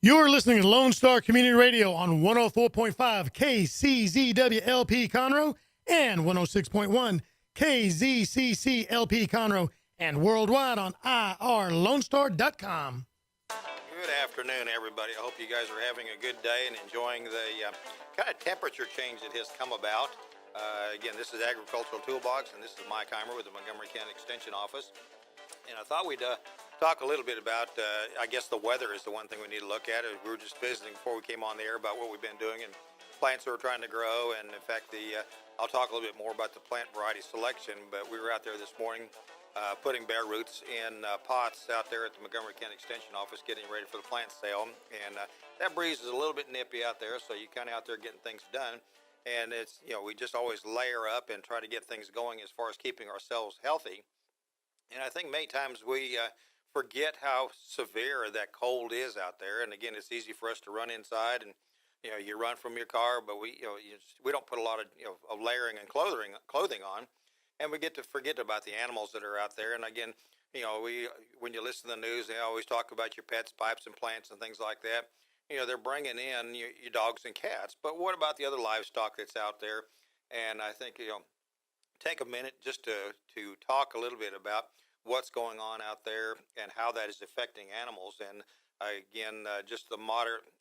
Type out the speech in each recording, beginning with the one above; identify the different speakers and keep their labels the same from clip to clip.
Speaker 1: You're listening to Lone Star Community Radio on 104.5 KCZWLP Conroe and 106.1 KZCCLP Conroe and worldwide on irlonestar.com.
Speaker 2: Good afternoon, everybody. I hope you guys are having a good day and enjoying the kind of temperature change that has come about. Again, this is Agricultural Toolbox, and this is Mike Heimer with the Montgomery County Extension Office. And I thought we'd talk a little bit about, I guess the weather is the one thing we need to look at. We were just visiting before we came on the air about what we've been doing and plants that we're trying to grow. And in fact, I'll talk a little bit more about the plant variety selection, but we were out there this morning putting bare roots in pots out there at the Montgomery County Extension Office, getting ready for the plant sale. And that breeze is a little bit nippy out there, so you kind of out there getting things done. And it's, we just always layer up and try to get things going as far as keeping ourselves healthy. And I think many times we forget how severe that cold is out there. And again, it's easy for us to run inside and, you run from your car, but we don't put a lot of, of layering and clothing on. And we get to forget about the animals that are out there. And again, when you listen to the news, they always talk about your pets, pipes, and plants and things like that. They're bringing in your dogs and cats. But what about the other livestock that's out there? And I think, take a minute just to talk a little bit about what's going on out there and how that is affecting animals. And again, just the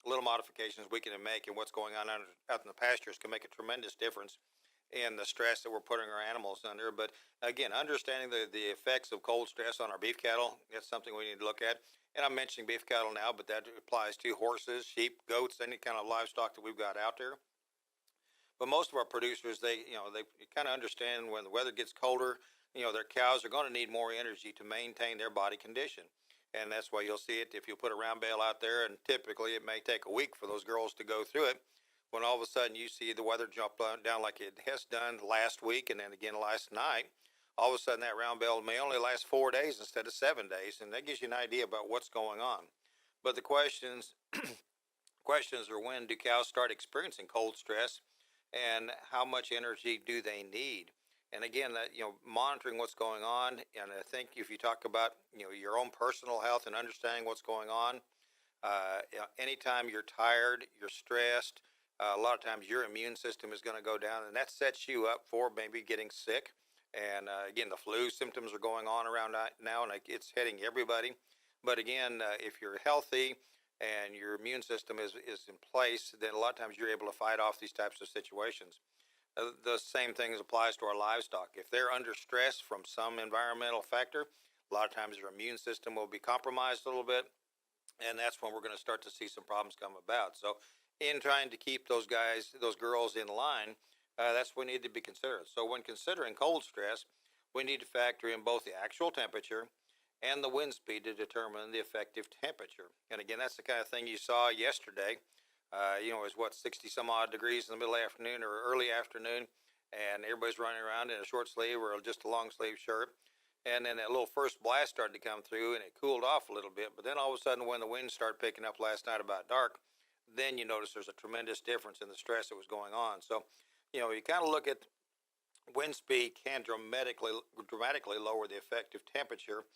Speaker 2: little modifications we can make and what's going on out in the pastures can make a tremendous difference in the stress that we're putting our animals under. But again, understanding the effects of cold stress on our beef cattle, that's something we need to look at. And I'm mentioning beef cattle now, but that applies to horses, sheep, goats, any kind of livestock that we've got out there. But most of our producers, they kind of understand when the weather gets colder, their cows are going to need more energy to maintain their body condition. And that's why you'll see it if you put a round bale out there, and typically it may take a week for those girls to go through it. When all of a sudden you see the weather jump down like it has done last week and then again last night, all of a sudden that round bale may only last 4 days instead of 7 days. And that gives you an idea about what's going on. But the questions are, when do cows start experiencing cold stress? And how much energy do they need? And again, that monitoring what's going on. And I think if you talk about your own personal health and understanding what's going on, anytime you're tired, you're stressed, a lot of times your immune system is going to go down, and that sets you up for maybe getting sick. And again, the flu symptoms are going on around now, and it's hitting everybody. But again, if you're healthy and your immune system is in place, then a lot of times you're able to fight off these types of situations. The same thing applies to our livestock. If they're under stress from some environmental factor, a lot of times their immune system will be compromised a little bit, and that's when we're going to start to see some problems come about. So in trying to keep those girls in line, that's what we need to be considered. So when considering cold stress, we need to factor in both the actual temperature and the wind speed to determine the effective temperature. And again, that's the kind of thing you saw yesterday. It was 60 some odd degrees in the middle of the afternoon or early afternoon, and everybody's running around in a short sleeve or just a long sleeve shirt. And then that little first blast started to come through, and it cooled off a little bit. But then all of a sudden, when the wind started picking up last night about dark, then you notice there's a tremendous difference in the stress that was going on. So, you kind of look at wind speed can dramatically lower the effective temperature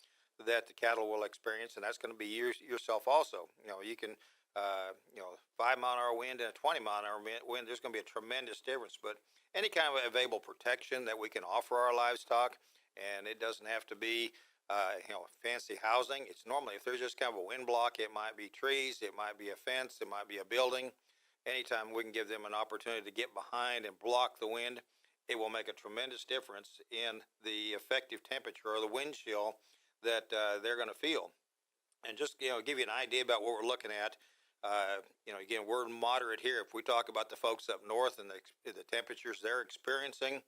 Speaker 2: that the cattle will experience, and that's going to be yourself also. You can, 5-mile-an-hour wind and a 20-mile-an-hour wind, there's going to be a tremendous difference. But any kind of available protection that we can offer our livestock, and it doesn't have to be fancy housing. It's normally, if there's just kind of a wind block, it might be trees, it might be a fence, it might be a building. Anytime we can give them an opportunity to get behind and block the wind, it will make a tremendous difference in the effective temperature or the wind chill that they're going to feel. And just, give you an idea about what we're looking at. Again, we're moderate here. If we talk about the folks up north and the temperatures they're experiencing,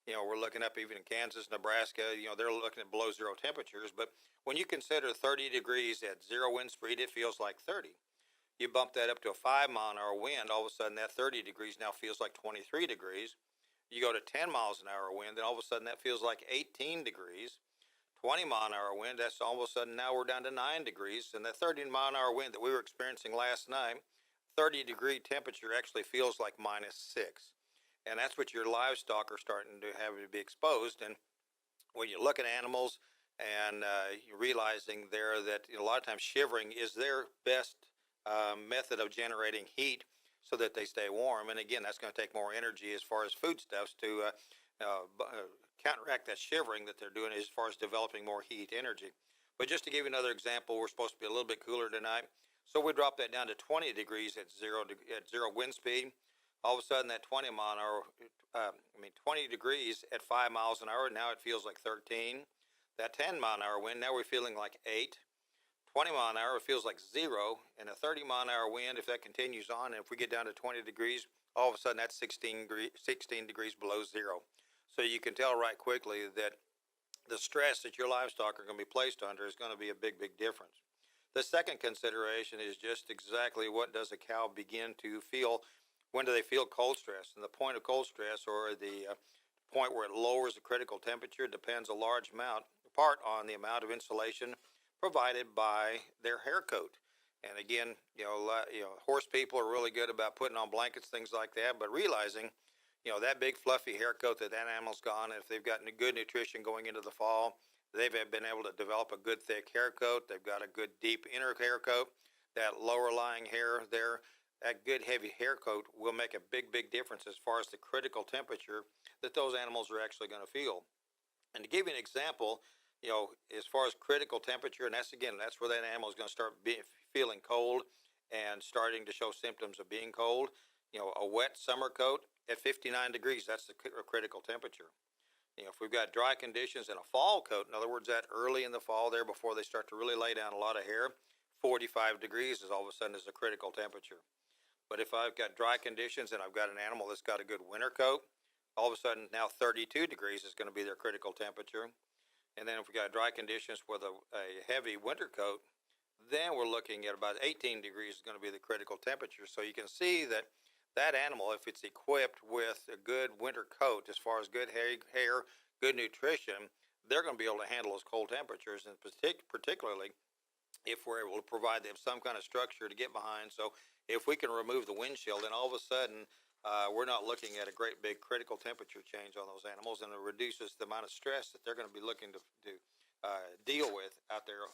Speaker 2: we're looking up even in Kansas, Nebraska, they're looking at below zero temperatures. But when you consider 30 degrees at zero wind speed, it feels like 30. You bump that up to a 5-mile-an-hour wind, all of a sudden that 30 degrees now feels like 23 degrees. You go to 10 miles an hour wind, then all of a sudden that feels like 18 degrees. 20-mile-an-hour wind, that's all of a sudden now we're down to 9 degrees. And that 30-mile-an-hour wind that we were experiencing last night, 30-degree temperature actually feels like -6. And that's what your livestock are starting to have to be exposed. And when you look at animals and you're realizing there that a lot of times shivering is their best method of generating heat so that they stay warm. And again, that's going to take more energy as far as foodstuffs to counteract that shivering that they're doing as far as developing more heat energy. But just to give you another example, we're supposed to be a little bit cooler tonight. So we drop that down to 20 degrees at zero wind speed. All of a sudden, that 20 degrees at 5 miles an hour, now it feels like 13. That 10-mile-an-hour wind, now we're feeling like 8. 20 mile an hour feels like 0, and a 30 mile an hour wind, if that continues on, and if we get down to 20 degrees, all of a sudden that's 16 degrees below 0. So you can tell right quickly that the stress that your livestock are going to be placed under is going to be a big, big difference. The second consideration is just exactly what does a cow begin to feel. When do they feel cold stress? And the point of cold stress, or the point where it lowers the critical temperature, depends a large part on the amount of insulation provided by their hair coat. And again, horse people are really good about putting on blankets, things like that, but realizing, that big fluffy hair coat that animal's got, if they've got good nutrition going into the fall, they've been able to develop a good thick hair coat. They've got a good deep inner hair coat. That lower lying hair there, that good heavy hair coat will make a big, big difference as far as the critical temperature that those animals are actually going to feel. And to give you an example, as far as critical temperature, and that's where that animal is going to start feeling cold and starting to show symptoms of being cold. A wet summer coat at 59 degrees, that's the critical temperature. If we've got dry conditions in a fall coat, in other words, that early in the fall there before they start to really lay down a lot of hair, 45 degrees is all of a sudden is the critical temperature. But if I've got dry conditions and I've got an animal that's got a good winter coat, all of a sudden now 32 degrees is going to be their critical temperature. And then if we got dry conditions with a heavy winter coat, then we're looking at about 18 degrees is going to be the critical temperature. So you can see that animal, if it's equipped with a good winter coat, as far as good hair, good nutrition, they're going to be able to handle those cold temperatures, and particularly if we're able to provide them some kind of structure to get behind. So if we can remove the windshield, then all of a sudden we're not looking at a great big critical temperature change on those animals, and it reduces the amount of stress that they're going to be looking to deal with out there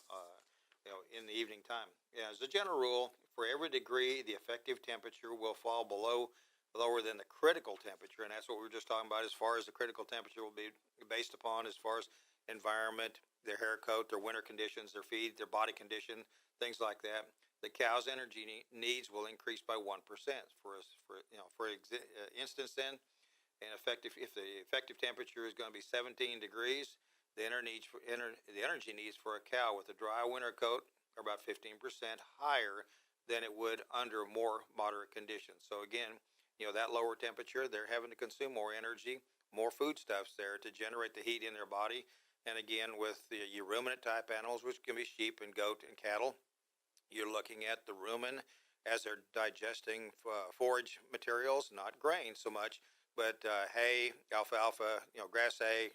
Speaker 2: in the evening time. As a general rule, for every degree, the effective temperature will fall lower than the critical temperature, and that's what we were just talking about as far as the critical temperature will be based upon as far as environment, their hair coat, their winter conditions, their feed, their body condition, things like that. The cow's energy needs will increase by 1%. For instance, then, if the effective temperature is going to be 17 degrees, the energy needs for a cow with a dry winter coat are about 15% higher than it would under more moderate conditions. So again, that lower temperature, they're having to consume more energy, more foodstuffs there to generate the heat in their body. And again, with the ruminant type animals, which can be sheep and goat and cattle, you're looking at the rumen as they're digesting forage materials, not grain so much, but hay, alfalfa, grass hay,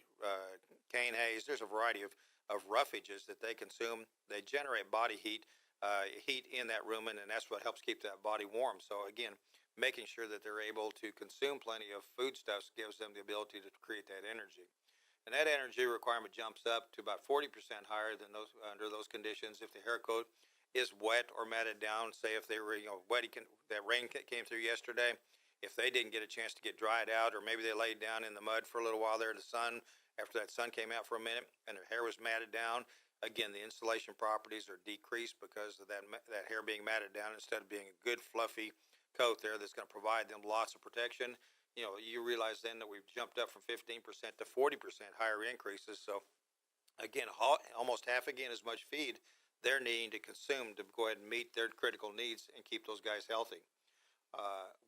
Speaker 2: cane hays. There's a variety of roughages that they consume. They generate body heat in that rumen, and that's what helps keep that body warm. So again, making sure that they're able to consume plenty of foodstuffs gives them the ability to create that energy. And that energy requirement jumps up to about 40% higher than those under those conditions if the hair coat is wet or matted down. Say if they were, wet, that rain came through yesterday, if they didn't get a chance to get dried out, or maybe they laid down in the mud for a little while there in the sun, after that sun came out for a minute and their hair was matted down, again, the insulation properties are decreased because of that hair being matted down instead of being a good fluffy coat there that's going to provide them lots of protection. You realize then that we've jumped up from 15% to 40% higher increases. So again, almost half again as much feed they're needing to consume to go ahead and meet their critical needs and keep those guys healthy.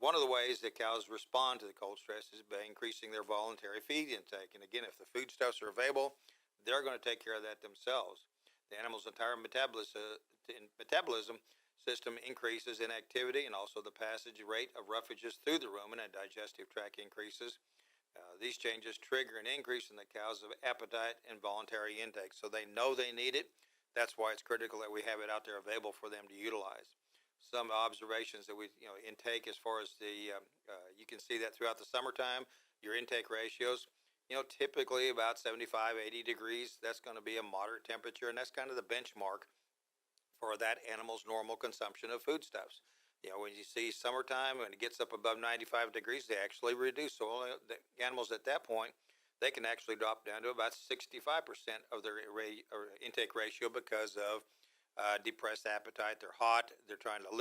Speaker 2: One of the ways that cows respond to the cold stress is by increasing their voluntary feed intake. And again, if the foodstuffs are available, they're going to take care of that themselves. The animal's entire metabolism system increases in activity, and also the passage rate of roughages through the rumen and digestive tract increases. These changes trigger an increase in the cow's appetite and voluntary intake. So they know they need it. That's why it's critical that we have it out there available for them to utilize. Some observations that we intake as far as you can see that throughout the summertime, your intake ratios, typically about 75, 80 degrees. That's going to be a moderate temperature, and that's kind of the benchmark or that animal's normal consumption of foodstuffs. When you see summertime, when it gets up above 95 degrees, they actually reduce. So only the animals at that point, they can actually drop down to about 65% of their intake ratio because of depressed appetite. They're hot. They're trying to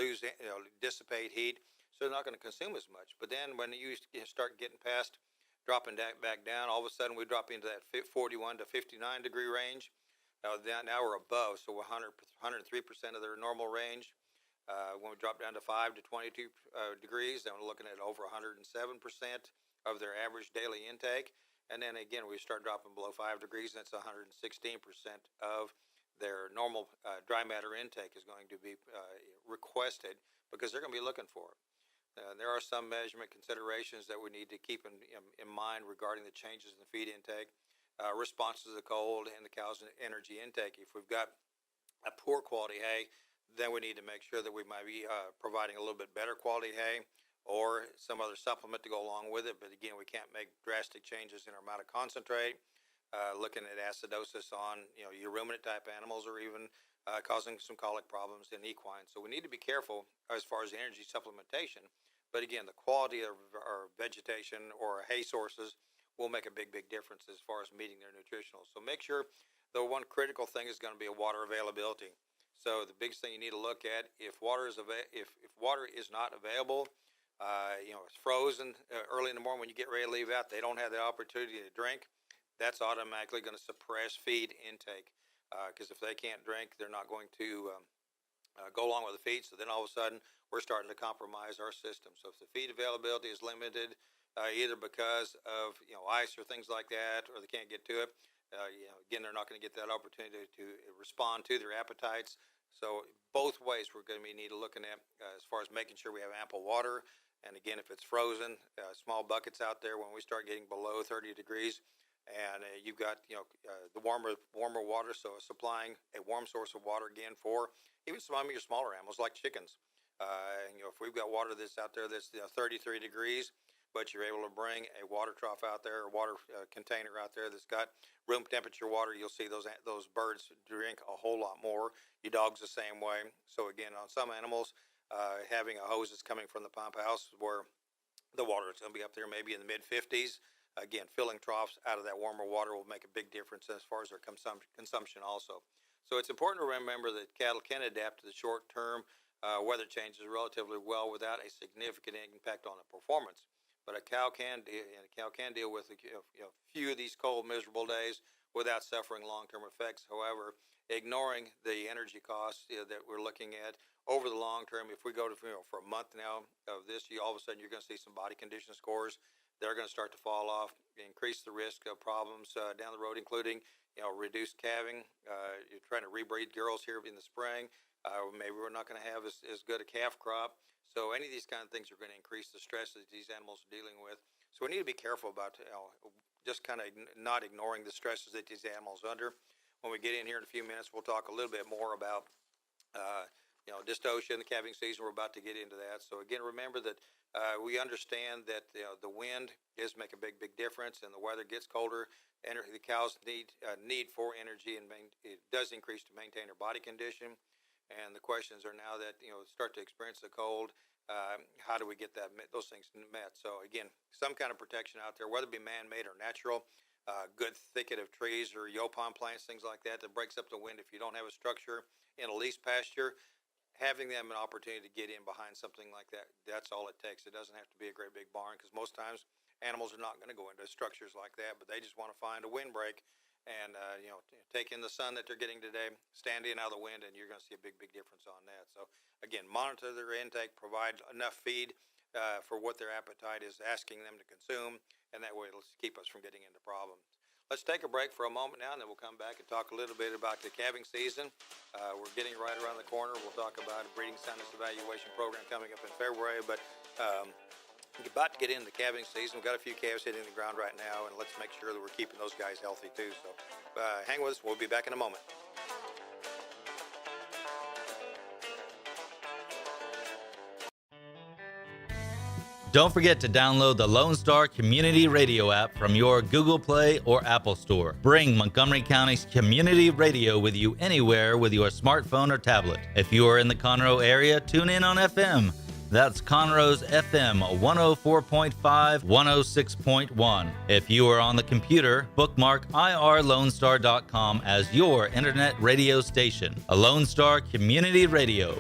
Speaker 2: dissipate heat. So they're not going to consume as much. But then when you start getting past dropping back down, all of a sudden we drop into that 41 to 59 degree range. Now we're above, so 103% of their normal range. When we drop down to 5 to 22 degrees, then we're looking at over 107% of their average daily intake. And then again, we start dropping below 5 degrees, and that's 116% of their normal dry matter intake is going to be requested because they're going to be looking for it. There are some measurement considerations that we need to keep in mind regarding the changes in the feed intake, responses to the cold, and the cow's energy intake. If we've got a poor quality hay, then we need to make sure that we might be providing a little bit better quality hay or some other supplement to go along with it. But again, we can't make drastic changes in our amount of concentrate, looking at acidosis on your ruminant type animals, or even causing some colic problems in equines. So we need to be careful as far as energy supplementation. But again, the quality of our vegetation or hay sources will make a big difference as far as meeting their nutritionals. So make sure the one critical thing is going to be a water availability. So the biggest thing you need to look at, if water is not available, it's frozen early in the morning when you get ready to leave out, they don't have the opportunity to drink. That's automatically going to suppress feed intake because if they can't drink, they're not going to go along with the feed. So then all of a sudden, we're starting to compromise our system. So if the feed availability is limited, either because of ice or things like that, or they can't get to it, again, they're not going to get that opportunity to respond to their appetites. So both ways we're going to need to looking at as far as making sure we have ample water. And again, if it's frozen, small buckets out there when we start getting below 30 degrees, and you've got the warmer water, so supplying a warm source of water again for even some of your smaller animals like chickens. If we've got water that's out there that's 33 degrees, but you're able to bring a water trough out there, a water container out there that's got room temperature water, you'll see those birds drink a whole lot more. Your dog's the same way. So again, on some animals, having a hose that's coming from the pump house where the water is going to be up there maybe in the mid-50s. Again, filling troughs out of that warmer water will make a big difference as far as their consumption also. So it's important to remember that cattle can adapt to the short-term weather changes relatively well without a significant impact on the performance. But a cow can deal with a few of these cold, miserable days without suffering long-term effects. However, ignoring the energy costs that we're looking at over the long term, if we go to for a month now of this, all of a sudden you're going to see some body condition scores that are going to start to fall off, increase the risk of problems down the road, including reduced calving. You're trying to rebreed girls here in the spring. Maybe we're not going to have as good a calf crop. So any of these kind of things are going to increase the stress that these animals are dealing with. So we need to be careful about just kind of not ignoring the stresses that these animals are under. When we get in here in a few minutes, we'll talk a little bit more about dystocia, the calving season. We're about to get into that. So again, remember that we understand that the wind does make a big difference, and the weather gets colder. The cows need for energy, and it does increase to maintain their body condition. And the questions are now that start to experience the cold, how do we get those things met? So again, some kind of protection out there, whether it be man-made or natural, good thicket of trees or yaupon plants, things like that breaks up the wind. If you don't have a structure in a leased pasture, having them an opportunity to get in behind something like that, that's all it takes. It doesn't have to be a great big barn, because most times animals are not going to go into structures like that, but they just want to find a windbreak and take in the sun that they're getting today, stand in out of the wind, and you're going to see a big difference on that. So again, monitor their intake, provide enough feed for what their appetite is asking them to consume, and that way it'll keep us from getting into problems. Let's take a break for a moment now, and then we'll come back and talk a little bit about the calving season. We're getting right around the corner. We'll talk about a breeding soundness evaluation program coming up in February, but we're about to get into the calving season. We've got a few calves hitting the ground right now, and let's make sure that we're keeping those guys healthy too. So hang with us. We'll be back in a moment.
Speaker 3: Don't forget to download the Lone Star Community Radio app from your Google Play or Apple Store. Bring Montgomery County's community radio with you anywhere with your smartphone or tablet. If you are in the Conroe area, tune in on FM. That's Conroe's FM 104.5, 106.1. If you are on the computer, bookmark irlonestar.com as your internet radio station. A Lone Star Community Radio,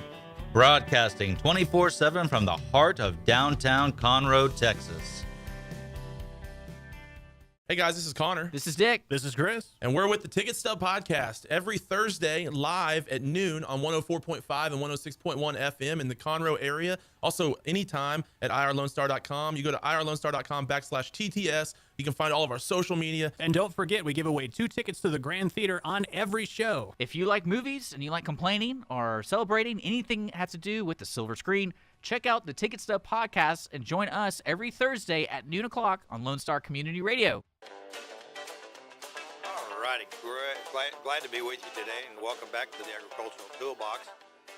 Speaker 3: broadcasting 24/7 from the heart of downtown Conroe, Texas.
Speaker 4: Hey guys, this is Connor.
Speaker 5: This is Dick.
Speaker 1: This is Chris.
Speaker 4: And we're with the Ticket Stub Podcast every Thursday live at noon on 104.5 and 106.1 FM in the Conroe area. Also, anytime at irlonestar.com. You go to irlonestar.com/TTS. You can find all of our social media.
Speaker 6: And don't forget, we give away 2 tickets to the Grand Theater on every show.
Speaker 5: If you like movies and you like complaining or celebrating anything that has to do with the silver screen, check out the Ticket Stub Podcast and join us every Thursday at noon o'clock on Lone Star Community Radio.
Speaker 2: All righty, glad to be with you today, and welcome back to the Agricultural Toolbox.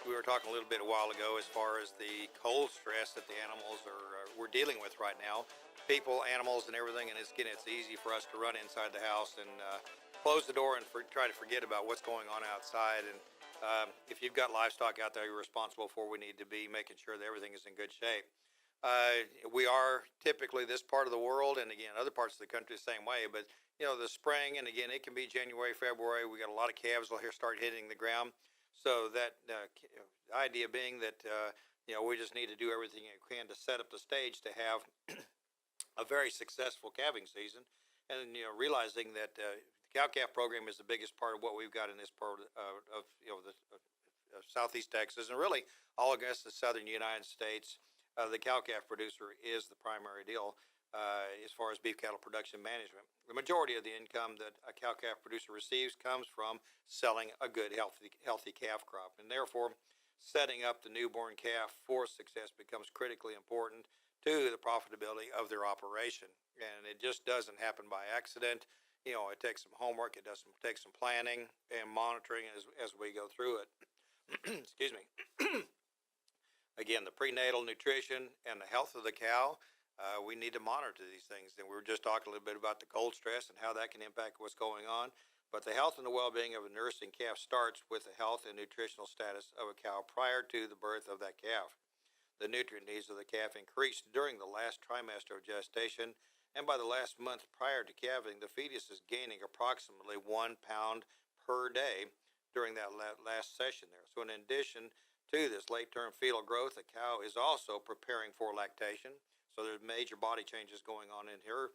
Speaker 2: We were talking a little bit a while ago as far as the cold stress that the animals we're dealing with right now. People, animals, and everything, and it's easy for us to run inside the house and close the door and try to forget about what's going on outside. And if you've got livestock out there you're responsible for, we need to be making sure that everything is in good shape. We are typically this part of the world, and again, other parts of the country the same way, but the spring, and again, it can be January, February. We got a lot of calves will start hitting the ground. So that idea being that, we just need to do everything we can to set up the stage to have a very successful calving season. And, realizing that the cow-calf program is the biggest part of what we've got in this part of Southeast Texas, and really all across the southern United States. The cow-calf producer is the primary deal as far as beef cattle production management. The majority of the income that a cow-calf producer receives comes from selling a good, healthy calf crop. And therefore, setting up the newborn calf for success becomes critically important to the profitability of their operation. And it just doesn't happen by accident. It takes some homework, it does take some planning and monitoring as we go through it. Excuse me. Again, the prenatal nutrition and the health of the cow, we need to monitor these things. And we were just talking a little bit about the cold stress and how that can impact what's going on. But the health and the well-being of a nursing calf starts with the health and nutritional status of a cow prior to the birth of that calf. The nutrient needs of the calf increase during the last trimester of gestation, and by the last month prior to calving, the fetus is gaining approximately 1 pound per day during that last session there. So in addition to this late-term fetal growth, a cow is also preparing for lactation. So there's major body changes going on in her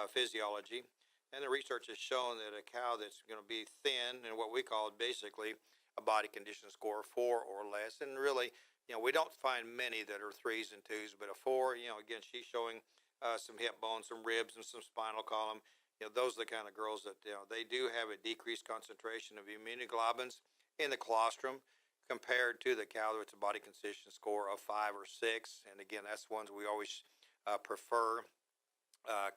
Speaker 2: physiology. And the research has shown that a cow that's going to be thin and what we call basically a body condition score of 4 or less. And really, we don't find many that are 3s and 2s, but a 4, again, she's showing some hip bones, some ribs, and some spinal column. Those are the kind of girls that, they do have a decreased concentration of immunoglobulins in the colostrum compared to the cow that's a body condition score of 5 or 6. And again, that's ones we always prefer.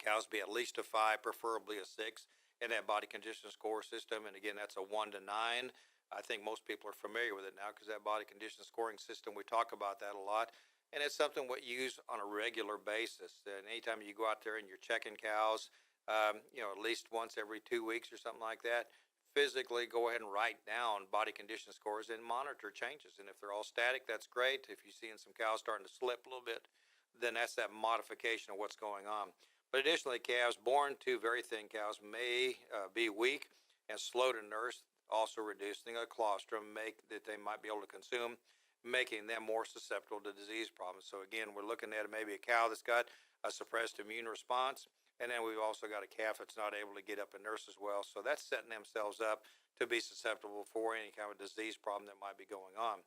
Speaker 2: Cows be at least a 5, preferably a 6 in that body condition score system. And again, that's a 1 to 9. I think most people are familiar with it now because that body condition scoring system, we talk about that a lot. And it's something we use on a regular basis. And anytime you go out there and you're checking cows, at least once every 2 weeks or something like that, physically go ahead and write down body condition scores and monitor changes. And if they're all static, that's great. If you're seeing some cows starting to slip a little bit, then that's that modification of what's going on. But additionally, calves born to very thin cows may be weak and slow to nurse, also reducing a colostrum that they might be able to consume, making them more susceptible to disease problems. So again, we're looking at maybe a cow that's got a suppressed immune response, and then we've also got a calf that's not able to get up and nurse as well. So that's setting themselves up to be susceptible for any kind of disease problem that might be going on.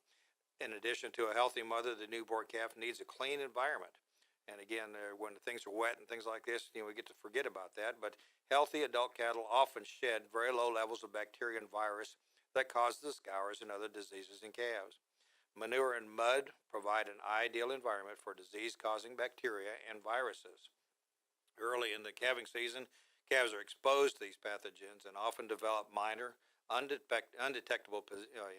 Speaker 2: In addition to a healthy mother, the newborn calf needs a clean environment. And again, when things are wet and things like this, we get to forget about that. But healthy adult cattle often shed very low levels of bacteria and virus that cause the scours and other diseases in calves. Manure and mud provide an ideal environment for disease-causing bacteria and viruses. Early in the calving season, calves are exposed to these pathogens and often develop minor undetectable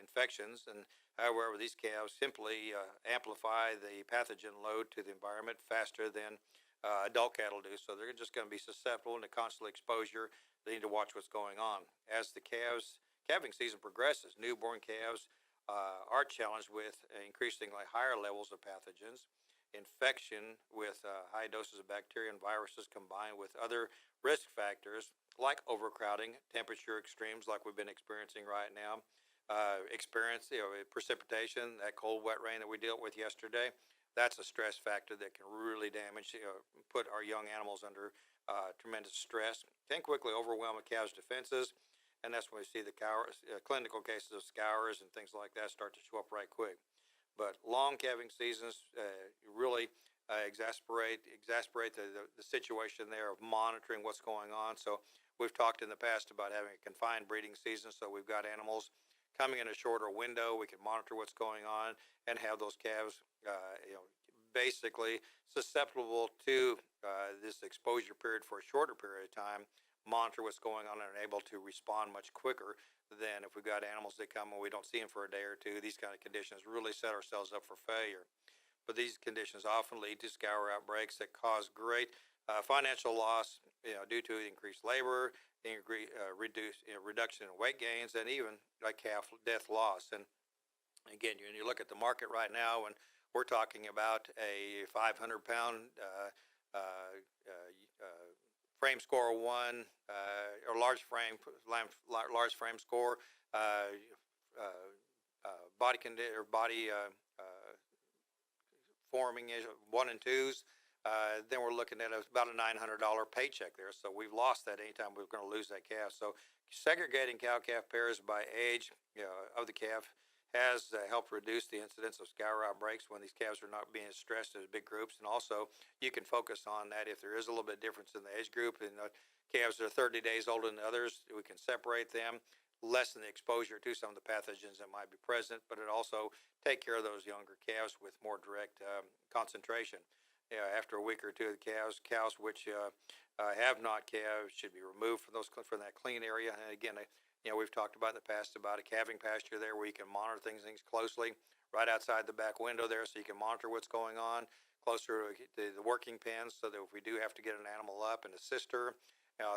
Speaker 2: infections. And however, these calves simply amplify the pathogen load to the environment faster than adult cattle do. So they're just going to be susceptible to constant exposure. They need to watch what's going on. As the calving season progresses, newborn calves are challenged with increasingly higher levels of pathogens. Infection with high doses of bacteria and viruses combined with other risk factors like overcrowding, temperature extremes like we've been experiencing right now, precipitation, that cold, wet rain that we dealt with yesterday. That's a stress factor that can really damage, put our young animals under tremendous stress, can quickly overwhelm a cow's defenses, and that's when we see the clinical cases of scours and things like that start to show up right quick. But long calving seasons really exasperate the situation there of monitoring what's going on. So we've talked in the past about having a confined breeding season. So we've got animals coming in a shorter window. We can monitor what's going on and have those calves, basically susceptible to this exposure period for a shorter period of time, monitor what's going on and are able to respond much quicker than if we've got animals that come and we don't see them for a day or two. These kind of conditions really set ourselves up for failure. But these conditions often lead to scour outbreaks that cause great financial loss, due to increased labor, reduction in weight gains, and even like calf death loss. And again, when you look at the market right now, and we're talking about a 500-pound frame score 1 or large frame score, body forming is 1 and 2s. Then we're looking at about a $900 paycheck there. So we've lost that anytime we're going to lose that calf. So segregating cow-calf pairs by age of the calf has helped reduce the incidence of scour outbreaks when these calves are not being stressed as big groups. And also, you can focus on that if there is a little bit difference in the age group and calves that are 30 days older than others, we can separate them, lessen the exposure to some of the pathogens that might be present, but it also take care of those younger calves with more direct concentration. After a week or two of the cows which have not calved should be removed from that clean area. And again, we've talked about in the past about a calving pasture there where you can monitor things closely right outside the back window there, so you can monitor what's going on closer to the working pens, so that if we do have to get an animal up and assist her,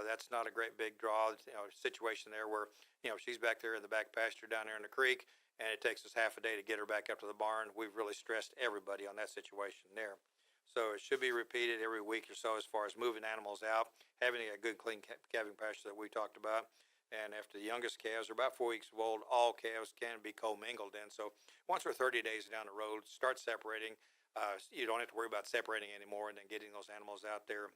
Speaker 2: that's not a great big draw situation there where she's back there in the back pasture down there in the creek and it takes us half a day to get her back up to the barn. We've really stressed everybody on that situation there. So it should be repeated every week or so as far as moving animals out, having a good clean calving pasture that we talked about. And after the youngest calves are about 4 weeks old, all calves can be commingled in. So once we're 30 days down the road, start separating. You don't have to worry about separating anymore, and then getting those animals out there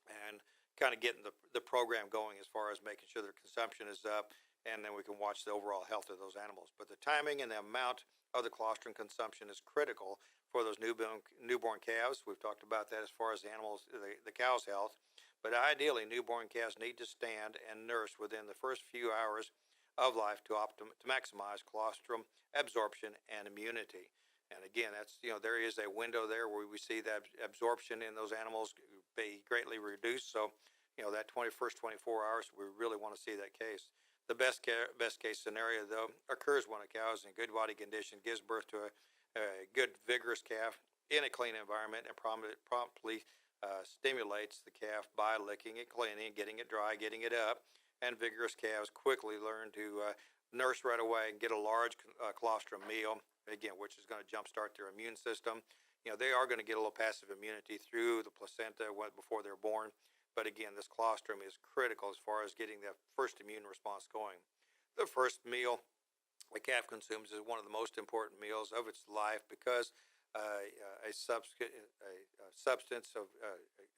Speaker 2: and kind of getting the program going as far as making sure their consumption is up, and then we can watch the overall health of those animals. But the timing and the amount of the colostrum consumption is critical for those newborn calves. We've talked about that as far as the animals, the cow's health. But ideally, newborn calves need to stand and nurse within the first few hours of life to maximize colostrum absorption and immunity. And again, that's there is a window there where we see that absorption in those animals be greatly reduced. So that first 24 hours, we really want to see that case. The best case scenario, though, occurs when a cow is in good body condition, gives birth to a good, vigorous calf in a clean environment, and promptly stimulates the calf by licking it, cleaning, getting it dry, getting it up. And vigorous calves quickly learn to nurse right away and get a large colostrum meal, again, which is going to jumpstart their immune system. They are going to get a little passive immunity through the placenta before they're born. But again, this colostrum is critical as far as getting that first immune response going. The first meal the calf consumes is one of the most important meals of its life, because a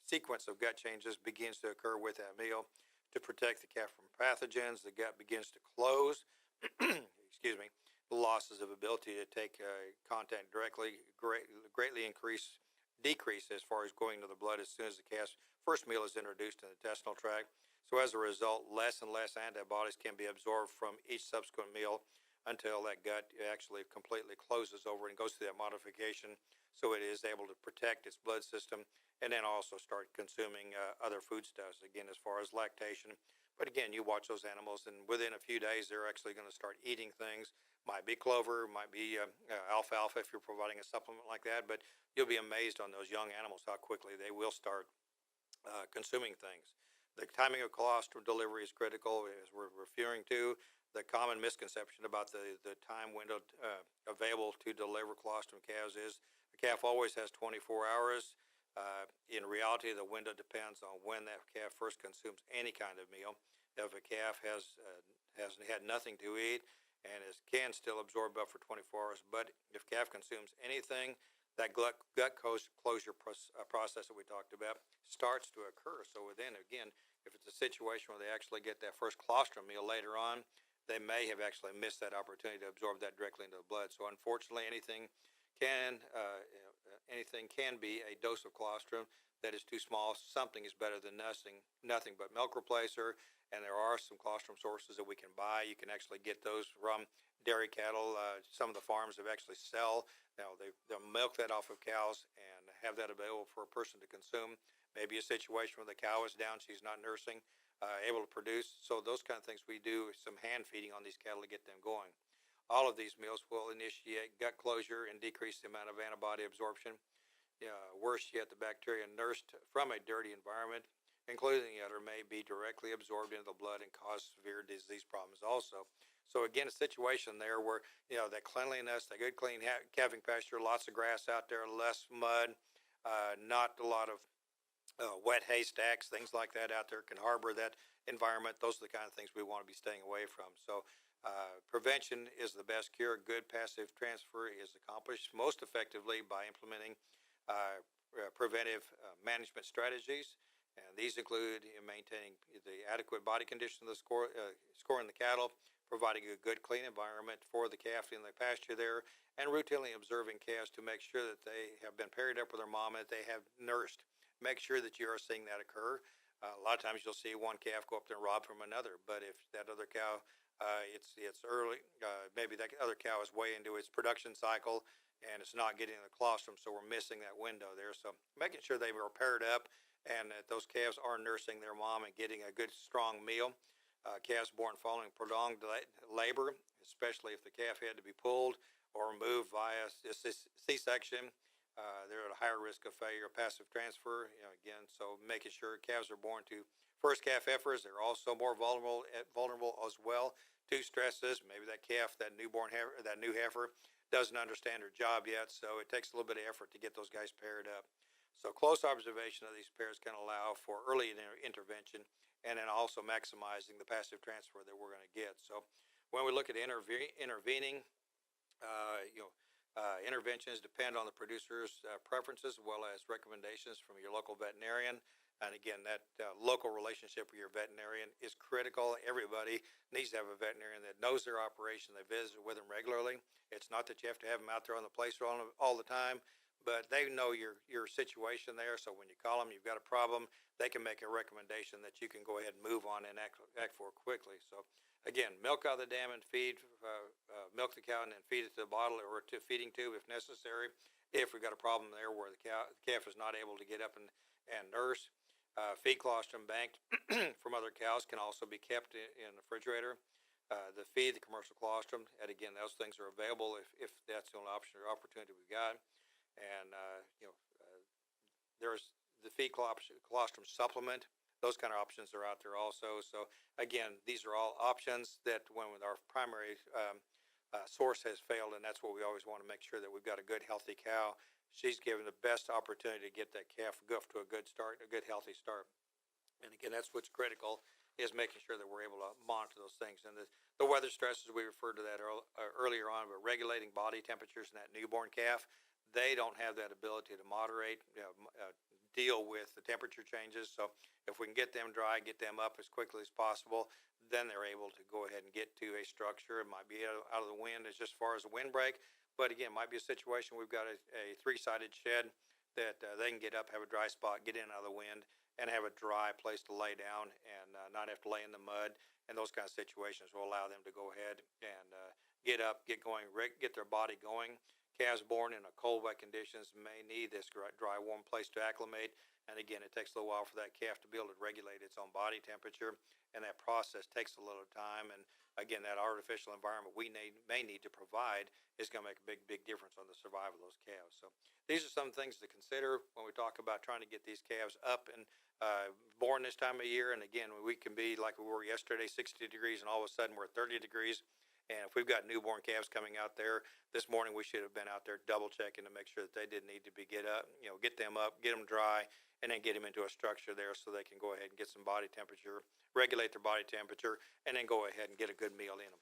Speaker 2: sequence of gut changes begins to occur with that meal to protect the calf from pathogens. The gut begins to close. Excuse me. The losses of ability to take contact directly greatly decrease as far as going to the blood as soon as the calf's first meal is introduced in the intestinal tract. So as a result, less and less antibodies can be absorbed from each subsequent meal until that gut actually completely closes over and goes through that modification, so it is able to protect its blood system and then also start consuming other foodstuffs, again, as far as lactation. But again, you watch those animals, and within a few days, they're actually going to start eating things. Might be clover, might be alfalfa if you're providing a supplement like that. But you'll be amazed on those young animals how quickly they will start consuming things. The timing of colostrum delivery is critical, as we're referring to. The common misconception about the time window available to deliver colostrum calves is the calf always has 24 hours. In reality, the window depends on when that calf first consumes any kind of meal. If a calf has had nothing to eat and can still absorb up for 24 hours, but if calf consumes anything, that gut closure process that we talked about starts to occur. So then again, if it's a situation where they actually get that first colostrum meal later on, they may have actually missed that opportunity to absorb that directly into the blood. So unfortunately, anything can be a dose of colostrum that is too small. Something is better than nothing but milk replacer. And there are some colostrum sources that we can buy. You can actually get those from dairy cattle. Some of the farms have actually sell. Now they'll milk that off of cows and have that available for a person to consume. Maybe a situation where the cow is down, she's not nursing, able to produce. So those kind of things we do, some hand feeding on these cattle to get them going. All of these meals will initiate gut closure and decrease the amount of antibody absorption. Worse yet, the bacteria nursed from a dirty environment, including the udder, may be directly absorbed into the blood and cause severe disease problems also. So again, a situation there where, that cleanliness, that good clean calving pasture, lots of grass out there, less mud, not a lot of wet haystacks, things like that out there can harbor that environment. Those are the kind of things we want to be staying away from. So prevention is the best cure. Good passive transfer is accomplished most effectively by implementing preventive management strategies. And these include maintaining the adequate body condition of the scoring the cattle, providing a good clean environment for the calf in the pasture there, and routinely observing calves to make sure that they have been paired up with their mom and that they have nursed. Make sure that you are seeing that occur. A lot of times you'll see one calf go up there and rob from another, but if that other cow, it's early, maybe that other cow is way into its production cycle and it's not getting the colostrum, so we're missing that window there. So making sure they were paired up and that those calves are nursing their mom and getting a good strong meal. Calves born following prolonged labor, especially if the calf had to be pulled or removed via C-section, they're at a higher risk of failure of passive transfer. Again, so making sure calves are born to first calf heifers, they're also more vulnerable as well to stresses. Maybe that calf, that newborn heifer, that new heifer doesn't understand her job yet, so it takes a little bit of effort to get those guys paired up. So close observation of these pairs can allow for early intervention and then also maximizing the passive transfer that we're going to get. So when we look at intervening, interventions depend on the producer's preferences as well as recommendations from your local veterinarian. And again, that local relationship with your veterinarian is critical. Everybody needs to have a veterinarian that knows their operation. They visit with them regularly. It's not that you have to have them out there on the place all the time, but they know your situation there. So when you call them, you've got a problem, they can make a recommendation that you can go ahead and move on and act for quickly. So again, milk out of the dam and feed, milk the cow and then feed it to the bottle or to feeding tube if necessary. If we've got a problem there where the calf is not able to get up and nurse. Feed colostrum banked from other cows can also be kept in the refrigerator. The feed, the commercial colostrum, and again, those things are available if that's the only option or opportunity we've got. And there's the feed colostrum supplement. Those kind of options are out there also. So again, these are all options that when our primary source has failed, and that's what we always want to make sure that we've got a good, healthy cow. She's given the best opportunity to get that calf goof to a good start, a good, healthy start. And again, that's what's critical is making sure that we're able to monitor those things. And the weather stresses, we referred to that earlier on, but regulating body temperatures in that newborn calf, they don't have that ability to moderate, deal with the temperature changes. So if we can get them dry, get them up as quickly as possible, then they're able to go ahead and get to a structure. It might be out of the wind as just far as a windbreak, but again, might be a situation we've got a three-sided shed that they can get up, have a dry spot, get in out of the wind, and have a dry place to lay down and not have to lay in the mud. And those kind of situations will allow them to go ahead and get up, get going, get their body going, calves born in a cold, wet conditions may need this dry, warm place to acclimate. And again, it takes a little while for that calf to be able to regulate its own body temperature, and that process takes a little time. And again, that artificial environment we may need to provide is going to make a big difference on the survival of those calves. So these are some things to consider when we talk about trying to get these calves up and born this time of year. And again, we can be like we were yesterday, 60 degrees, and all of a sudden we're 30 degrees. And if we've got newborn calves coming out there this morning, we should have been out there double checking to make sure that they didn't need to be get them up, get them dry, and then get them into a structure there so they can go ahead and get some body temperature, regulate their body temperature, and then go ahead and get a good meal in them.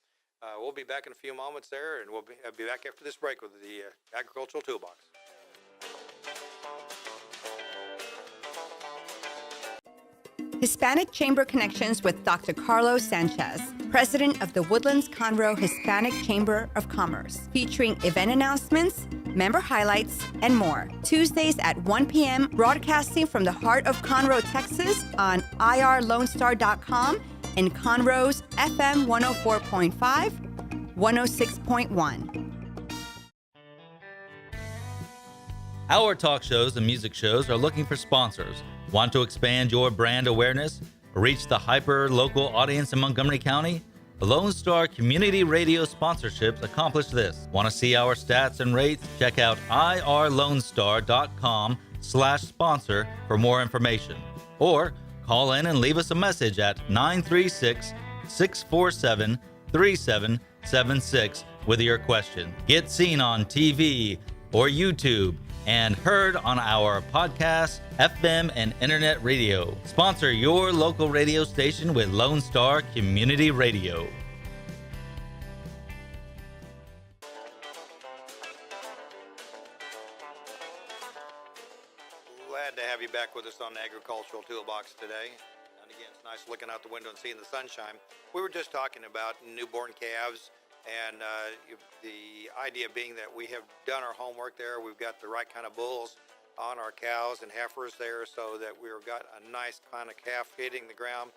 Speaker 2: We'll be back in a few moments there, and we'll be back after this break with the Agricultural Toolbox.
Speaker 7: Hispanic Chamber Connections with Dr. Carlos Sanchez, President of the Woodlands Conroe Hispanic Chamber of Commerce, featuring event announcements, member highlights, and more. Tuesdays at 1 p.m., broadcasting from the heart of Conroe, Texas on irlonestar.com and Conroe's FM 104.5, 106.1.
Speaker 3: Our talk shows and music shows are looking for sponsors. Want to expand your brand awareness? Reach the hyper-local audience in Montgomery County? The Lone Star Community Radio sponsorships accomplish this. Want to see our stats and rates? Check out irlonestar.com/sponsor for more information. Or call in and leave us a message at 936-647-3776 with your question. Get seen on TV or YouTube and heard on our podcast, FM, and internet radio. Sponsor your local radio station with Lone Star Community Radio.
Speaker 2: Glad to have you back with us on the Agricultural Toolbox today. And again, it's nice looking out the window and seeing the sunshine. We were just talking about newborn calves. And the idea being that we have done our homework there. We've got the right kind of bulls on our cows and heifers there so that we've got a nice kind of calf hitting the ground,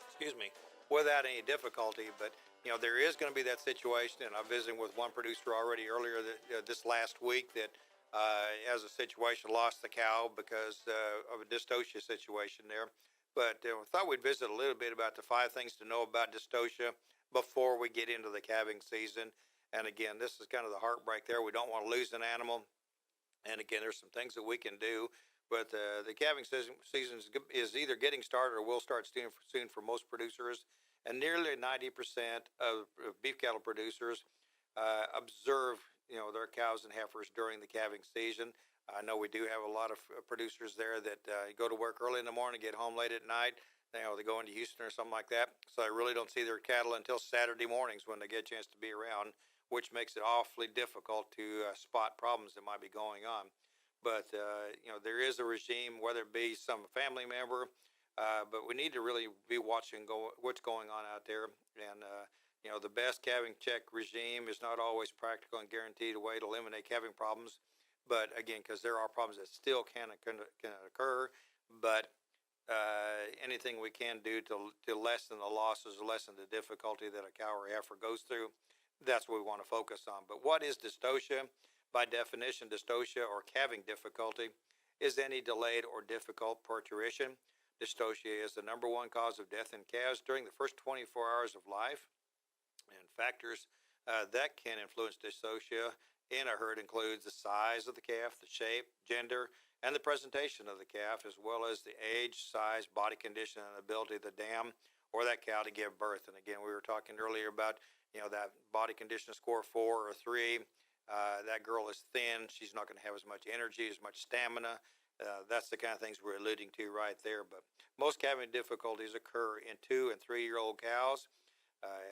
Speaker 2: excuse me, without any difficulty. But, there is going to be that situation, and I'm visiting with one producer already earlier this last week that has a situation, lost the cow because of a dystocia situation there. But I thought we'd visit a little bit about the 5 things to know about dystocia before we get into the calving season. And again, this is kind of the heartbreak there. We don't want to lose an animal. And again, there's some things that we can do. But the calving season is either getting started or will start soon for most producers. And nearly 90% of beef cattle producers observe, their cows and heifers during the calving season. I know we do have a lot of producers there that go to work early in the morning, get home late at night. They go into Houston or something like that. So they really don't see their cattle until Saturday mornings when they get a chance to be around, which makes it awfully difficult to spot problems that might be going on. But, there is a regime, whether it be some family member, but we need to really be watching what's going on out there. And, the best calving check regime is not always practical and guaranteed a way to eliminate calving problems. But again, because there are problems that still can occur, but anything we can do to lessen the losses, lessen the difficulty that a cow or heifer goes through, that's what we want to focus on. But what is dystocia? By definition, dystocia or calving difficulty is any delayed or difficult parturition. Dystocia is the number 1 cause of death in calves during the first 24 hours of life. And factors that can influence dystocia in a herd includes the size of the calf, the shape, gender, and the presentation of the calf, as well as the age, size, body condition, and ability of the dam or that cow to give birth. And again, we were talking earlier about, that body condition score 4 or 3. That girl is thin. She's not going to have as much energy, as much stamina. That's the kind of things we're alluding to right there. But most calving difficulties occur in 2- and 3-year-old cows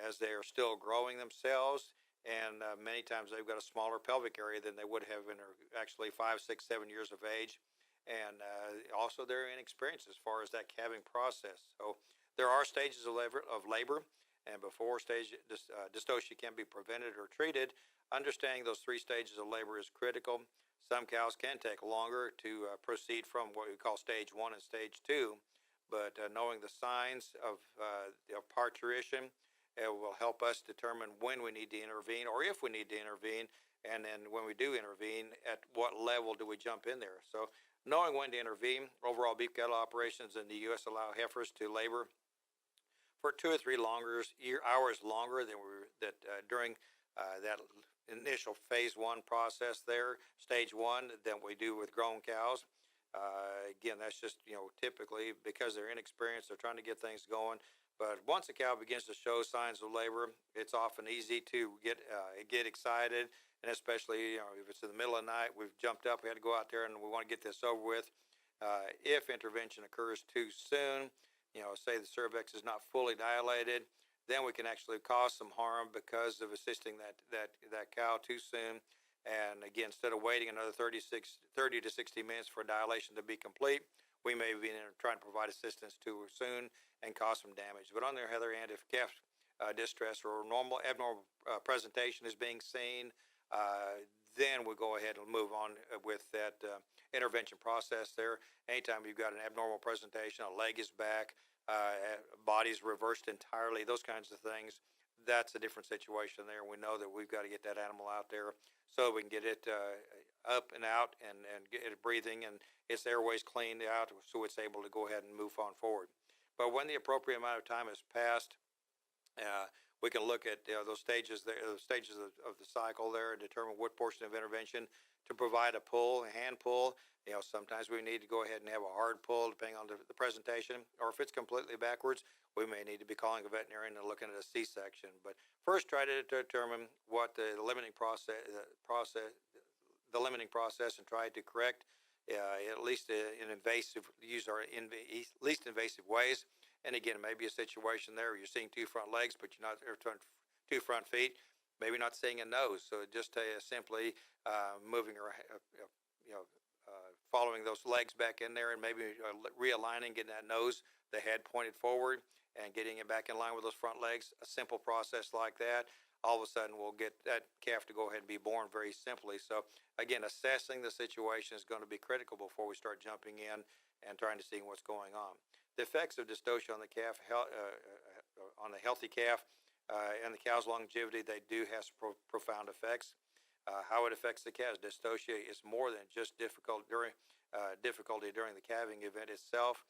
Speaker 2: as they are still growing themselves. And many times they've got a smaller pelvic area than they would have in actually 5, 6, 7 years of age. And also they're inexperienced as far as that calving process. So there are stages of labor, and before dystocia can be prevented or treated, understanding those 3 stages of labor is critical. Some cows can take longer to proceed from what we call stage 1 and stage 2, but knowing the signs of parturition, it will help us determine when we need to intervene or if we need to intervene. and then when we do intervene, at what level do we jump in there? So knowing when to intervene, overall beef cattle operations in the U.S. allow heifers to labor for 2 or 3 hours longer than during that initial phase 1 process there, stage 1, than we do with grown cows. Again, that's just, typically because they're inexperienced, they're trying to get things going. But once a cow begins to show signs of labor, it's often easy to get excited, and especially if it's in the middle of the night, we've jumped up, we had to go out there, and we want to get this over with. If intervention occurs too soon, say the cervix is not fully dilated, then we can actually cause some harm because of assisting that cow too soon. And again, instead of waiting another 30 to 60 minutes for dilation to be complete, we may be trying to provide assistance too soon and cause some damage. But on the other hand, if calf distress or abnormal presentation is being seen, then we'll go ahead and move on with that intervention process there. Anytime you've got an abnormal presentation, a leg is back, body's reversed entirely, those kinds of things, that's a different situation there. We know that we've got to get that animal out there so we can get it up and out and get it breathing and its airways cleaned out so it's able to go ahead and move on forward. But when the appropriate amount of time has passed, we can look at those stages there, the stages of the cycle there, and determine what portion of intervention to provide a pull, a hand pull. Sometimes we need to go ahead and have a hard pull depending on the presentation, or if it's completely backwards, we may need to be calling a veterinarian and looking at a C-section. But first, try to determine what the limiting process, and try to correct at least use our least invasive ways. And again, it may be a situation there where you're seeing 2 front legs, but you're not, or 2 front feet, maybe not seeing a nose. So just simply moving or following those legs back in there, and maybe realigning, getting that nose, the head pointed forward, and getting it back in line with those front legs. A simple process like that, all of a sudden we'll get that calf to go ahead and be born very simply. So again, assessing the situation is going to be critical before we start jumping in and trying to see what's going on. The effects of dystocia on the calf, on the healthy calf, and the cow's longevity, they do have profound effects. How it affects the calves, dystocia is more than just difficulty during the calving event itself.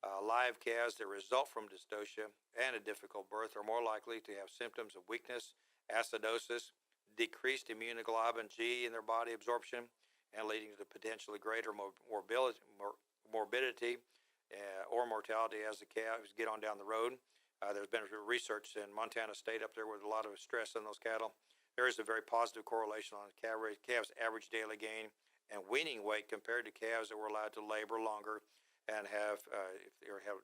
Speaker 2: Live calves that result from dystocia and a difficult birth are more likely to have symptoms of weakness, acidosis, decreased immunoglobulin G in their body absorption, and leading to potentially greater morbidity or mortality as the calves get on down the road. There's been research in Montana State up there with a lot of stress on those cattle. There is a very positive correlation on calves' average daily gain and weaning weight compared to calves that were allowed to labor longer and have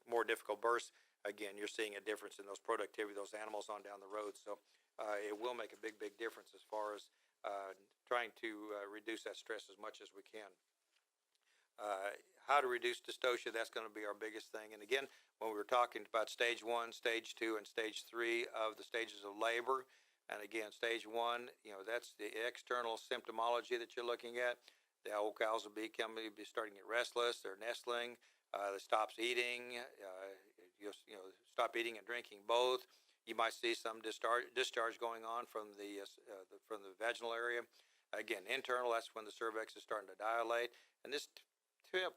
Speaker 2: more difficult births. Again, you're seeing a difference in those productivity, those animals on down the road. So it will make a big difference as far as trying to reduce that stress as much as we can. How to reduce dystocia, that's going to be our biggest thing. And again, when we were talking about stage 1, stage 2, and stage 3 of the stages of labor, and again, stage 1, that's the external symptomology that you're looking at. The old cows will be starting to get restless. They're nestling. They stops eating. Stop eating and drinking both. You might see some discharge going on from the vaginal area. Again, internal, that's when the cervix is starting to dilate. And this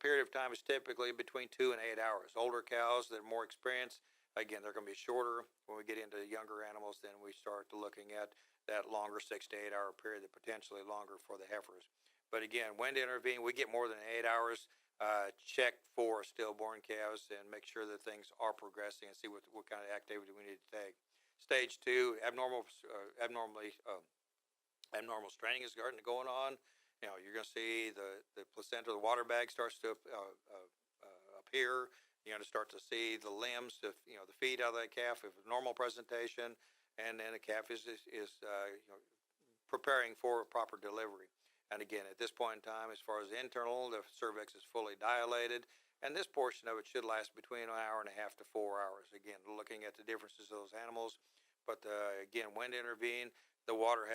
Speaker 2: period of time is typically between 2 and 8 hours. Older cows that are more experienced, again, they're going to be shorter. When we get into younger animals, then we start looking at that longer 6 to 8 hour period, that potentially longer for the heifers. But again, when to intervene, we get more than 8 hours. Check for stillborn calves and make sure that things are progressing and see what kind of activity we need to take. Stage 2, abnormal straining is starting to going on. You're going to see the placenta, the water bag starts to appear. You're going to start to see the limbs, the feet out of that calf of normal presentation, and then the calf is preparing for a proper delivery. And again, at this point in time, as far as internal, the cervix is fully dilated, and this portion of it should last between 1.5 hours to 4 hours. Again, looking at the differences of those animals, but again, when to intervene, the water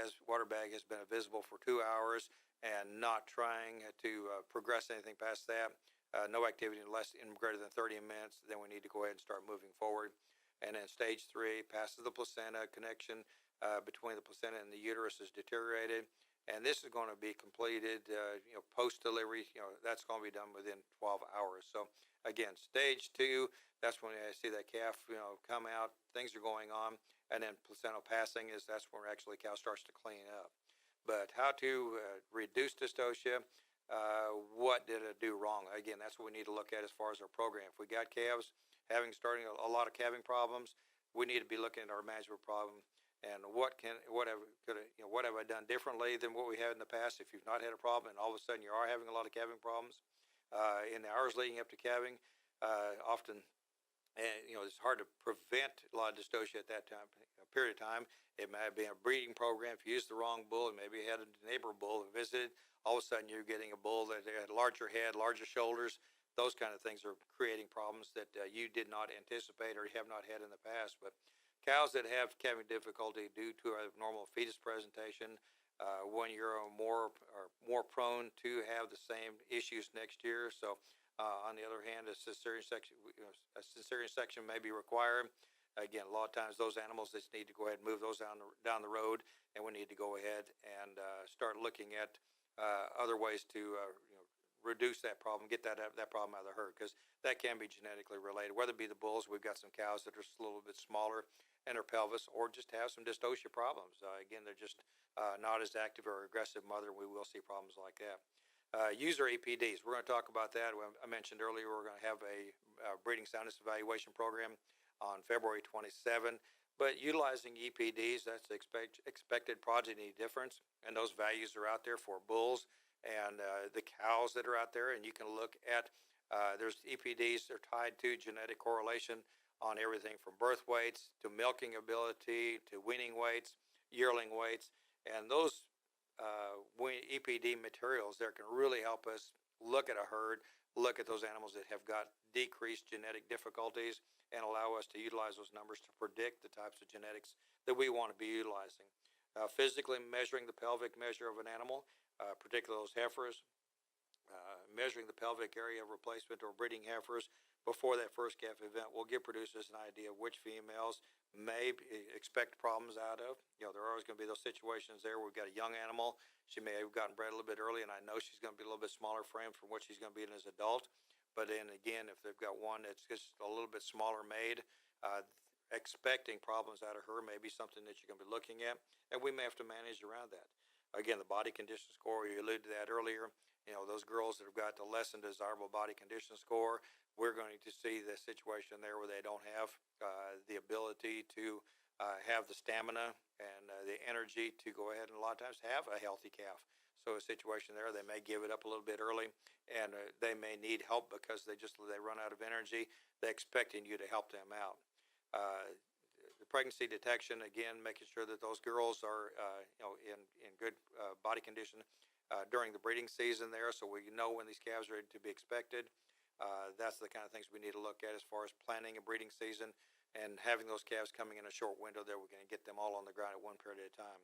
Speaker 2: bag has been visible for 2 hours, and not trying to progress anything past that. No activity in greater than 30 minutes, then we need to go ahead and start moving forward. And then stage 3, passes the placenta, connection between the placenta and the uterus is deteriorated. And this is going to be completed, post-delivery. That's going to be done within 12 hours. So again, stage 2, that's when I see that calf, come out, things are going on. And then placental passing that's when actually cow starts to clean up. But how to reduce dystocia, what did it do wrong? Again, that's what we need to look at as far as our program. If we got calves starting a lot of calving problems, we need to be looking at our management problem and what have I done differently than what we had in the past. If you've not had a problem and all of a sudden you are having a lot of calving problems in the hours leading up to calving, often, it's hard to prevent a lot of dystocia at that time period of time. It may have been a breeding program. If you used the wrong bull, maybe you had a neighbor bull that visited, all of a sudden you're getting a bull that had a larger head, larger shoulders. Those kind of things are creating problems that you did not anticipate or have not had in the past. But cows that have calving difficulty due to a normal fetus presentation, 1 year or more, are more prone to have the same issues next year. So on the other hand, a cesarean section may be required. Again, a lot of times those animals just need to go ahead and move those down the road, and we need to go ahead and start looking at other ways to reduce that problem, get that problem out of the herd, because that can be genetically related. Whether it be the bulls, we've got some cows that are a little bit smaller in their pelvis, or just have some dystocia problems. Again, they're just not as active or aggressive mother. We will see problems like that. User EPDs, we're going to talk about that. I mentioned earlier we're going to have a breeding soundness evaluation program on February 27. But utilizing EPDs, that's the expected progeny difference, and those values are out there for bulls and the cows that are out there. And you can look at, there's EPDs that are tied to genetic correlation on everything from birth weights to milking ability to weaning weights, yearling weights. And those EPD materials there can really help us look at a herd, look at those animals that have got decreased genetic difficulties, and allow us to utilize those numbers to predict the types of genetics that we want to be utilizing. Physically measuring the pelvic measure of an animal, particularly those heifers, measuring the pelvic area of replacement or breeding heifers before that first calf event will give producers an idea of which females may expect problems out of. There are always going to be those situations there where we've got a young animal. She may have gotten bred a little bit early, and I know she's going to be a little bit smaller frame from what she's going to be in as an adult. But then again, if they've got one that's just a little bit smaller made, expecting problems out of her may be something that you're going to be looking at, and we may have to manage around that. Again, the body condition score, you alluded to that earlier. Those girls that have got the less than desirable body condition score, we're going to see the situation there where they don't have the ability to have the stamina and the energy to go ahead and a lot of times have a healthy calf. So a situation there, they may give it up a little bit early, and they may need help because they run out of energy. They're expecting you to help them out. The pregnancy detection, again, making sure that those girls are in good body condition during the breeding season there, so we know when these calves are to be expected. That's the kind of things we need to look at as far as planning a breeding season and having those calves coming in a short window there. We're going to get them all on the ground at one period at a time.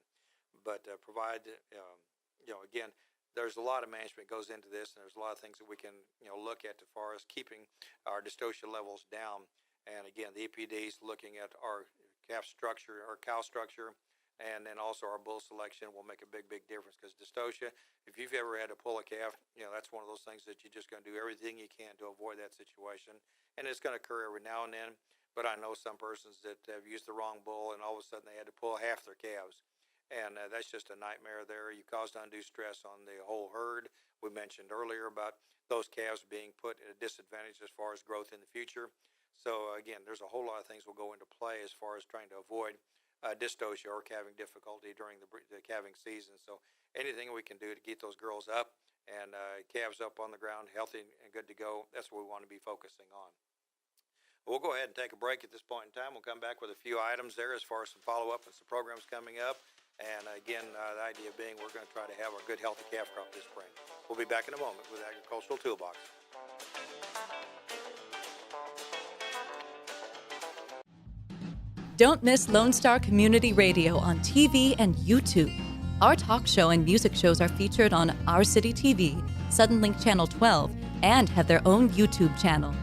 Speaker 2: But provide, again, there's a lot of management goes into this, and there's a lot of things that we can, look at as far as keeping our dystocia levels down. And again, the EPDs looking at our calf structure, our cow structure, and then also our bull selection will make a big difference, because dystocia, if you've ever had to pull a calf, that's one of those things that you're just going to do everything you can to avoid that situation. And it's going to occur every now and then, but I know some persons that have used the wrong bull, and all of a sudden they had to pull half their calves. And that's just a nightmare there. You caused undue stress on the whole herd. We mentioned earlier about those calves being put at a disadvantage as far as growth in the future. So again, there's a whole lot of things will go into play as far as trying to avoid dystocia or calving difficulty during the calving season. So anything we can do to get those girls up and calves up on the ground, healthy and good to go, that's what we want to be focusing on. We'll go ahead and take a break at this point in time. We'll come back with a few items there as far as some follow-up and some programs coming up. And again, the idea being we're going to try to have a good, healthy calf crop this spring. We'll be back in a moment with Agricultural Toolbox.
Speaker 8: Don't miss Lone Star Community Radio on TV and YouTube. Our talk show and music shows are featured on Our City TV, Suddenlink Channel 12, and have their own YouTube channel.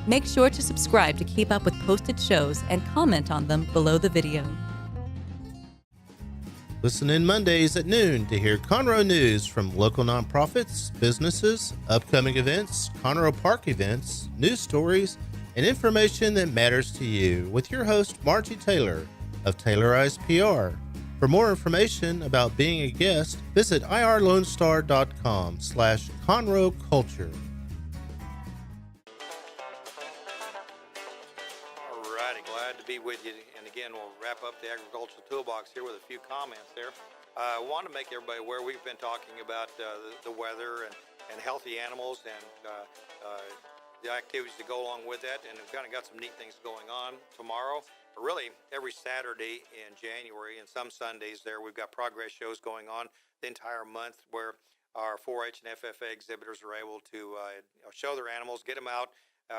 Speaker 8: Make sure to subscribe to keep up with posted shows and comment on them below the video.
Speaker 9: Listen in Mondays at noon to hear Conroe news from local nonprofits, businesses, upcoming events, Conroe Park events, news stories, and information that matters to you with your host, Margie Taylor of Taylorized PR. For more information about being a guest, visit irlonestar.com/ConroeCulture.
Speaker 2: All righty, glad to be with you. And again, we'll wrap up the agricultural toolbox here with a few comments there. I want to make everybody aware we've been talking about the weather and healthy animals and the activities that go along with that. And we've kind of got some neat things going on tomorrow. Really, every Saturday in January and some Sundays there, we've got progress shows going on the entire month where our 4-H and FFA exhibitors are able to show their animals, get them out.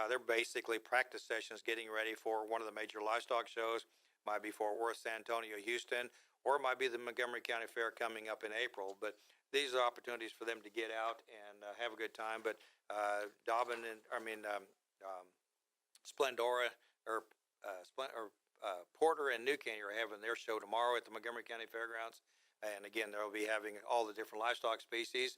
Speaker 2: They're basically practice sessions getting ready for one of the major livestock shows. Might be Fort Worth, San Antonio, Houston, or it might be the Montgomery County Fair coming up in April. But these are opportunities for them to get out and have a good time. But Splendora or Porter and New Caney are having their show tomorrow at the Montgomery County Fairgrounds. And again, they'll be having all the different livestock species.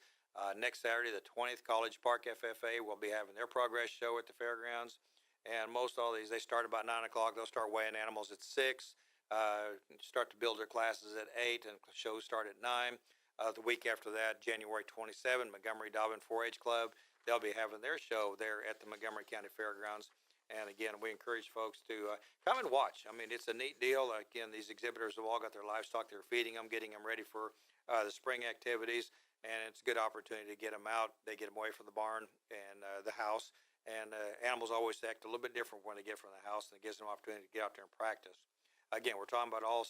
Speaker 2: Next Saturday, the 20th College Park FFA will be having their progress show at the fairgrounds. And most all these, they start about 9 o'clock. They'll start weighing animals at 6, start to build their classes at 8, and shows start at 9. The week after that, January 27, Montgomery Dobbin 4-H Club, they'll be having their show there at the Montgomery County Fairgrounds. And again, we encourage folks to come and watch. I mean, it's a neat deal. Again, these exhibitors have all got their livestock. They're feeding them, getting them ready for the spring activities. And it's a good opportunity to get them out. They get them away from the barn and the house. And animals always act a little bit different when they get from the house, and it gives them an opportunity to get out there and practice. Again, we're talking about all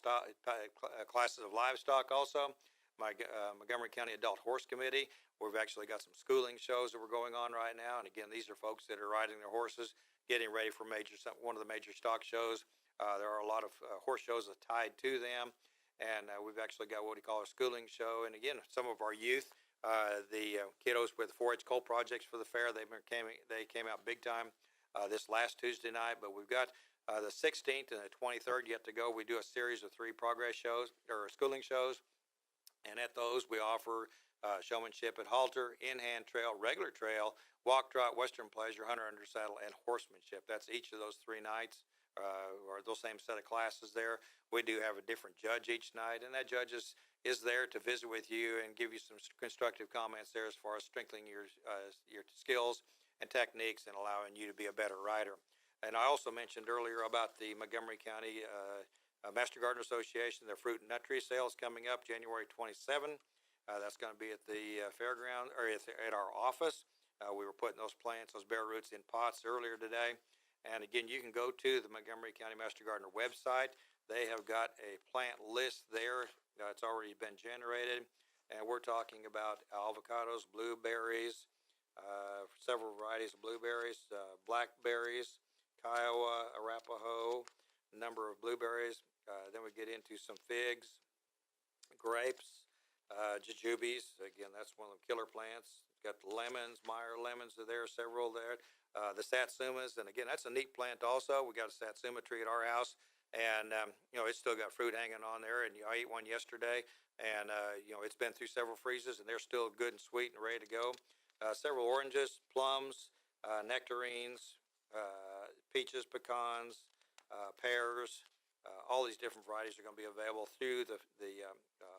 Speaker 2: classes of livestock also. My Montgomery County Adult Horse Committee, we've actually got some schooling shows that we're going on right now. And again, these are folks that are riding their horses, getting ready for one of the major stock shows. There are a lot of horse shows that are tied to them. And we've actually got what we call a schooling show. And again, some of our youth, the kiddos with 4-H coal projects for the fair, they came out big time this last Tuesday night. But we've got the 16th and the 23rd yet to go. We do a series of 3 progress shows or schooling shows. And at those, we offer showmanship at halter, in-hand trail, regular trail, walk, trot, western pleasure, hunter under saddle, and horsemanship. That's each of those 3 nights, or those same set of classes there. We do have a different judge each night, and that judge is there to visit with you and give you some constructive comments there as far as strengthening your skills and techniques and allowing you to be a better rider. And I also mentioned earlier about the Montgomery County Master Gardener Association, their fruit and nut tree sale is coming up January 27. That's going to be at the fairground or at our office. We were putting those plants, those bare roots in pots earlier today. And again, you can go to the Montgomery County Master Gardener website. They have got a plant list there. It's already been generated. And we're talking about avocados, blueberries, several varieties of blueberries, blackberries, Kiowa, Arapaho, a number of blueberries. Then we get into some figs, grapes, jujubes. Again, that's one of the killer plants. Got the lemons, Meyer lemons are there, several there. The satsumas, and again, that's a neat plant also. We got a satsuma tree at our house, and it's still got fruit hanging on there. And I ate one yesterday, and it's been through several freezes, and they're still good and sweet and ready to go. Several oranges, plums, nectarines, peaches, pecans, pears. All these different varieties are going to be available through the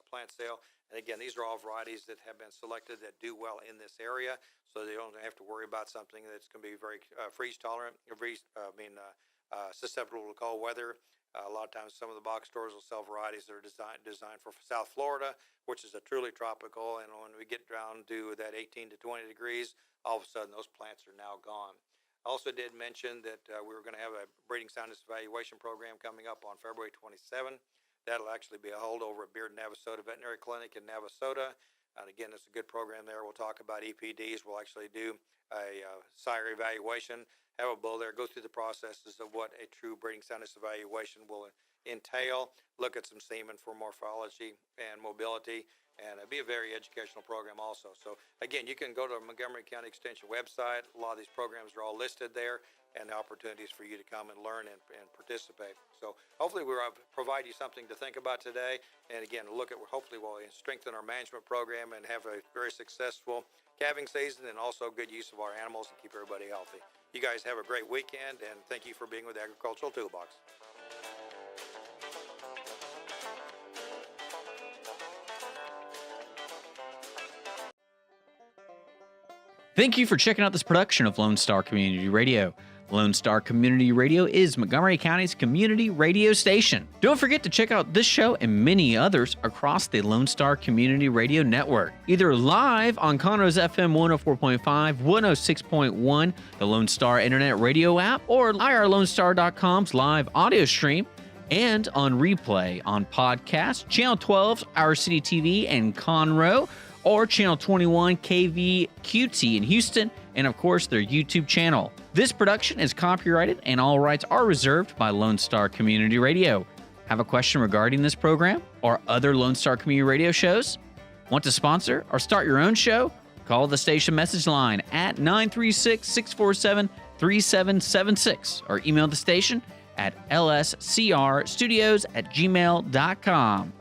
Speaker 2: plant sale. And again, these are all varieties that have been selected that do well in this area, so they don't have to worry about something that's going to be very freeze tolerant, susceptible to cold weather. A lot of times some of the box stores will sell varieties that are designed for South Florida, which is a truly tropical. And when we get down to that 18 to 20 degrees, all of a sudden those plants are now gone. I also did mention that we were going to have a breeding soundness evaluation program coming up on February 27. That'll actually be a holdover at Beard Navasota Veterinary Clinic in Navasota. And again, it's a good program there. We'll talk about EPDs. We'll actually do a sire evaluation, have a bull there, go through the processes of what a true breeding soundness evaluation will entail, look at some semen for morphology and mobility, and it'll be a very educational program also. So again, you can go to the Montgomery County Extension website. A lot of these programs are all listed there, and the opportunities for you to come and learn and participate. So hopefully we'll provide you something to think about today. And again, hopefully we'll strengthen our management program and have a very successful calving season, and also good use of our animals and keep everybody healthy. You guys have a great weekend, and thank you for being with Agricultural Toolbox.
Speaker 5: Thank you for checking out this production of Lone Star Community Radio. Lone Star Community Radio is Montgomery County's community radio station. Don't forget to check out this show and many others across the Lone Star Community Radio Network, either live on Conroe's FM 104.5, 106.1, the Lone Star Internet Radio app, or irlonestar.com's live audio stream, and on replay on podcast, Channel 12's Our City TV in Conroe, or Channel 21 KVQT in Houston, and of course their YouTube channel. This production is copyrighted and all rights are reserved by Lone Star Community Radio. Have a question regarding this program or other Lone Star Community Radio shows? Want to sponsor or start your own show? Call the station message line at 936-647-3776 or email the station at lscrstudios@gmail.com.